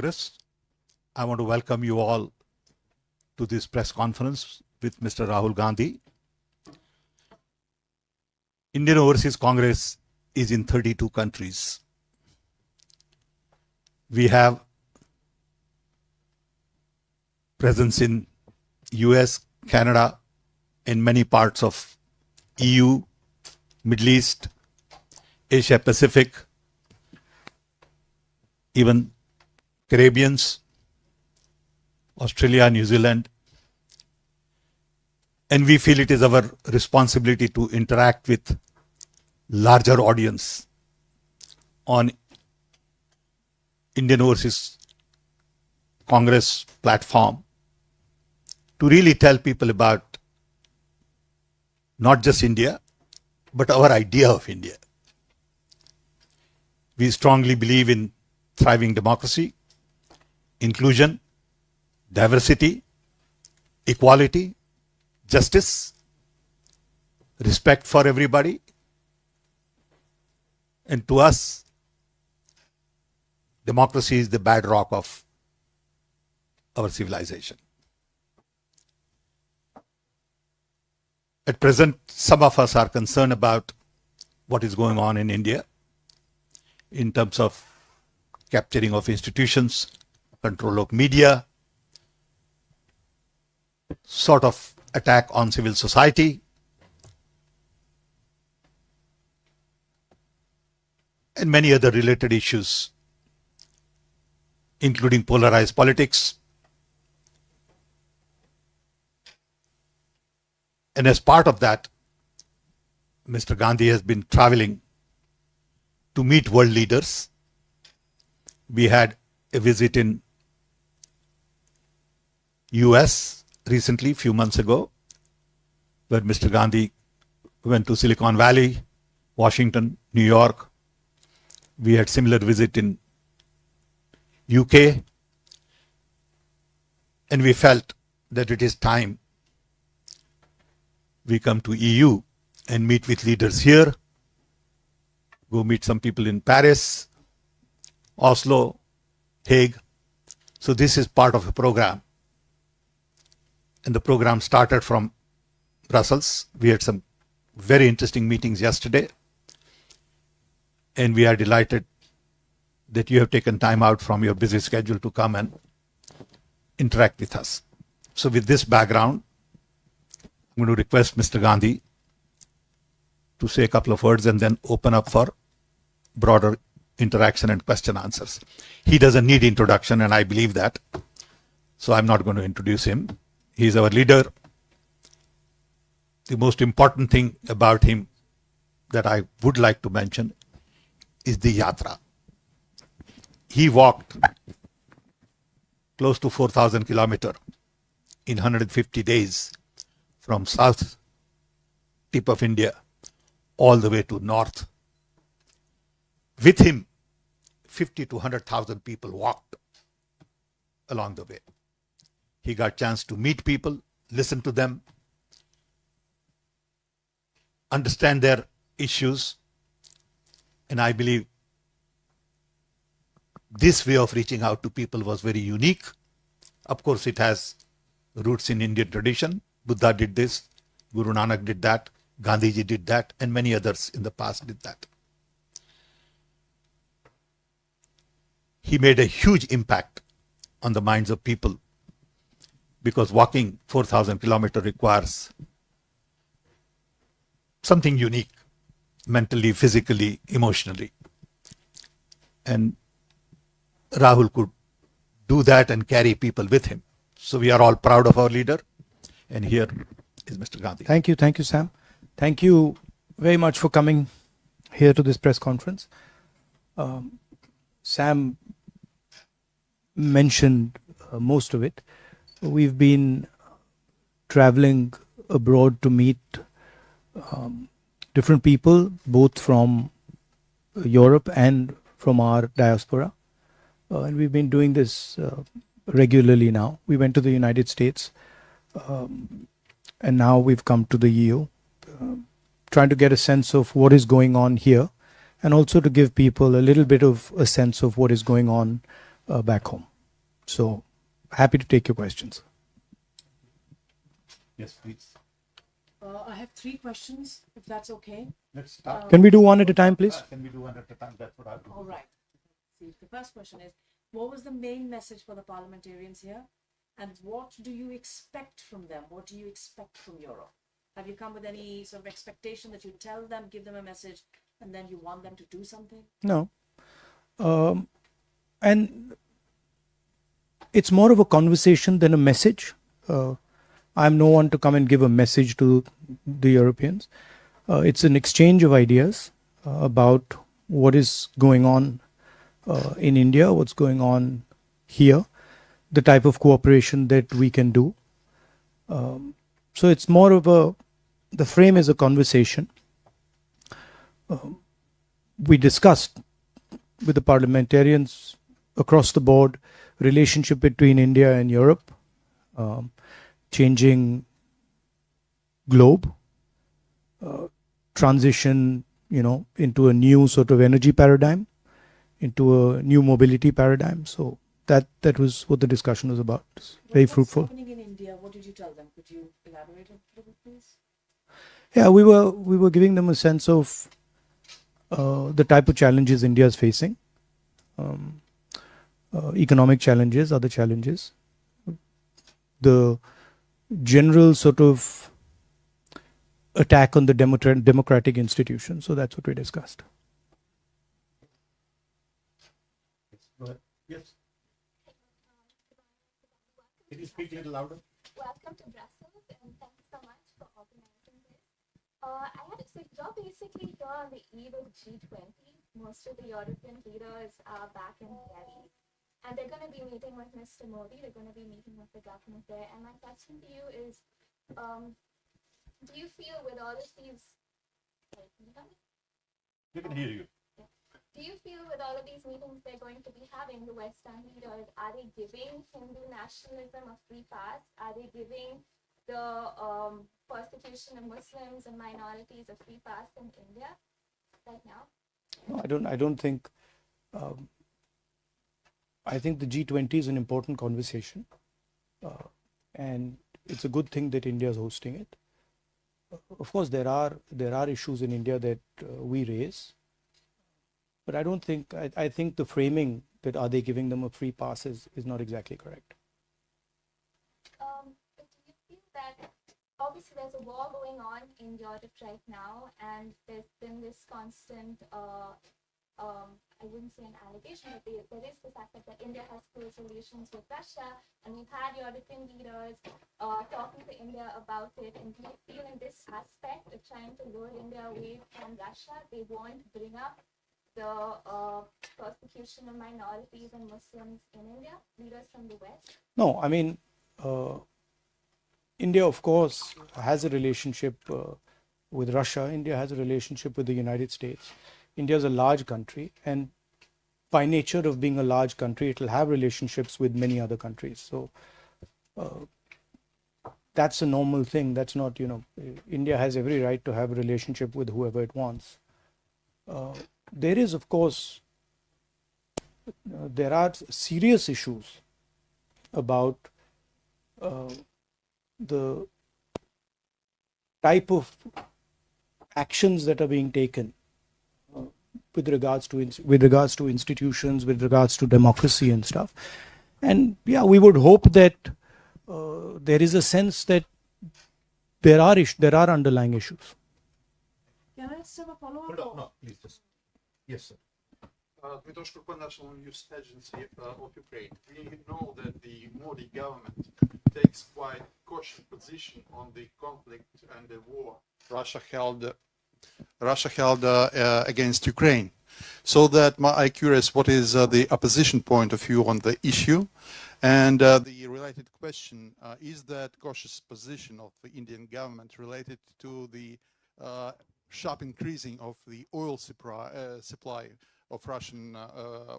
Congress. I want to welcome you all to this press conference with Mr. Rahul Gandhi. Indian Overseas Congress is in 32 countries. We have presence in US, Canada, in many parts of EU, Middle East, Asia Pacific, even Caribbeans, Australia, New Zealand. And we feel it is our responsibility to interact with larger audience on Indian Overseas Congress platform to really tell people about not just India, but our idea of India. We strongly believe in thriving democracy, inclusion, diversity, equality, justice, respect for everybody. And to us, democracy is the bedrock of our civilization. At present, some of us are concerned about what is going on in India in terms of capturing of institutions, control of media, sort of attack on civil society, and many other related issues, including polarized politics. And as part of that, Mr. Gandhi has been traveling to meet world leaders. We had a visit in US recently, few months ago, where Mr. Gandhi went to Silicon Valley, Washington, New York. We had similar visit in UK. And we felt that it is time we come to EU and meet with leaders here, go meet some people in Paris, Oslo, Hague. So this is part of a program. And the program started from Brussels. We had some very interesting meetings yesterday. And we are delighted that you have taken time out from your busy schedule to come and interact with us. So with this background, I'm going to request Mr. Gandhi to say a couple of words and then open up for broader interaction and question answers. He doesn't need introduction, and I believe that. So I'm not going to introduce him. He's our leader. The most important thing about him that I would like to mention is the yatra. He walked close to 4,000 kilometers in 150 days from south tip of India all the way to north. With him, 50 to 100,000 people walked along the way. He got a chance to meet people, listen to them, understand their issues. And I believe this way of reaching out to people was very unique. Of course, it has roots in Indian tradition. Buddha did this, Guru Nanak did that, Gandhiji did that, and many others in the past did that. He made a huge impact on the minds of people because walking 4,000 kilometers requires something unique, mentally, physically, emotionally. And Rahul could do that and carry people with him. So we are all proud of our leader. And here is Mr. Gandhi. Thank you, Sam. Thank you very much for coming here to this press conference. Sam mentioned most of it. We've been traveling abroad to meet different people, both from Europe and from our diaspora. And we've been doing this regularly now. We went to the United States. And now we've come to the EU, trying to get a sense of what is going on here and also to give people a little bit of a sense of what is going on back home. So happy to take your questions. Yes, please. I have three questions, if that's okay. Let's start. Can we do one at a time, please? Can we do one at a time? That's what I'll do. All right. See, the first question is, what was the main message for the parliamentarians here? And what do you expect from them? What do you expect from Europe? Have you come with any sort of expectation that you tell them, give them a message, and then you want them to do something? No. And it's more of a conversation than a message. I'm no one to come and give a message to the Europeans. It's an exchange of ideas about what is going on in India, what's going on here, the type of cooperation that we can do. So it's more of the frame is a conversation. We discussed with the parliamentarians across the board relationship between India and Europe, changing globe, transition, into a new sort of energy paradigm, into a new mobility paradigm. So that was what the discussion was about. Very fruitful. What's happening in India? What did you tell them? Could you elaborate a little bit, please? Yeah, we were giving them a sense of the type of challenges India is facing, economic challenges, other challenges, the general sort of attack on the democratic institutions. So that's what we discussed. Go ahead. Yes. Can you speak a little louder? Welcome to Brussels, and thank you so much for organizing this. You're basically here on the eve of G20. Most of the European leaders are back in Delhi, and they're going to be meeting with Mr. Modi. They're going to be meeting with the government there. And my question to you is, do you feel with all of these... Sorry, can you hear me? We can hear you. Do you feel with all of these meetings they're going to be having, the Western leaders, are they giving Hindu nationalism a free pass? Are they giving the persecution of Muslims and minorities a free pass in India right now? No, I don't think. I think the G20 is an important conversation, and it's a good thing that India is hosting it. Of course, there are issues in India that we raise. But I don't think, I think the framing that are they giving them a free pass is not exactly correct. But do you feel that obviously there's a war going on in Europe right now, and there's been this constant, I wouldn't say an allegation, but there is this aspect that India has close relations with Russia, and we've had European leaders talking to India about it. And do you feel in this aspect of trying to lure India away from Russia, they won't bring up the persecution of minorities and Muslims in India, leaders from the West? No, I mean, India, of course, has a relationship with Russia. India has a relationship with the United States. India is a large country, and by nature of being a large country, it will have relationships with many other countries. So that's a normal thing. That's not, India has every right to have a relationship with whoever it wants. There is, of course, there are serious issues about the type of actions that are being taken with regards to institutions, with regards to democracy and stuff. And yeah, we would hope that there is a sense that there are underlying issues. Can I just have a follow-up? No, please just. Yes, sir. Dmitry Shkurko, National News Agency of Ukraine. We know that the Modi government takes quite cautious position on the conflict and the war Russia held against Ukraine. So that I'm curious, what is the opposition point of view on the issue? And the related question, is that cautious position of the Indian government related to the sharp increasing of the oil supply of Russian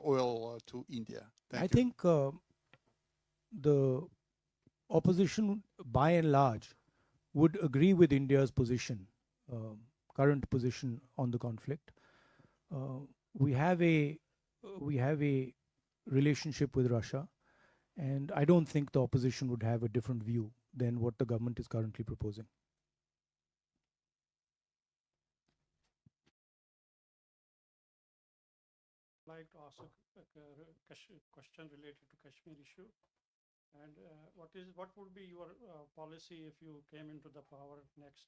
oil to India? I think the opposition, by and large, would agree with India's position, current position on the conflict. We have a relationship with Russia, And I don't think the opposition would have a different view than what the government is currently proposing. I'd like to ask a question related to Kashmir issue. And what would be your policy if you came into the power next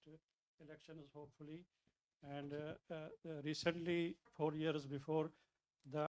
elections, hopefully? And recently, 4 years before,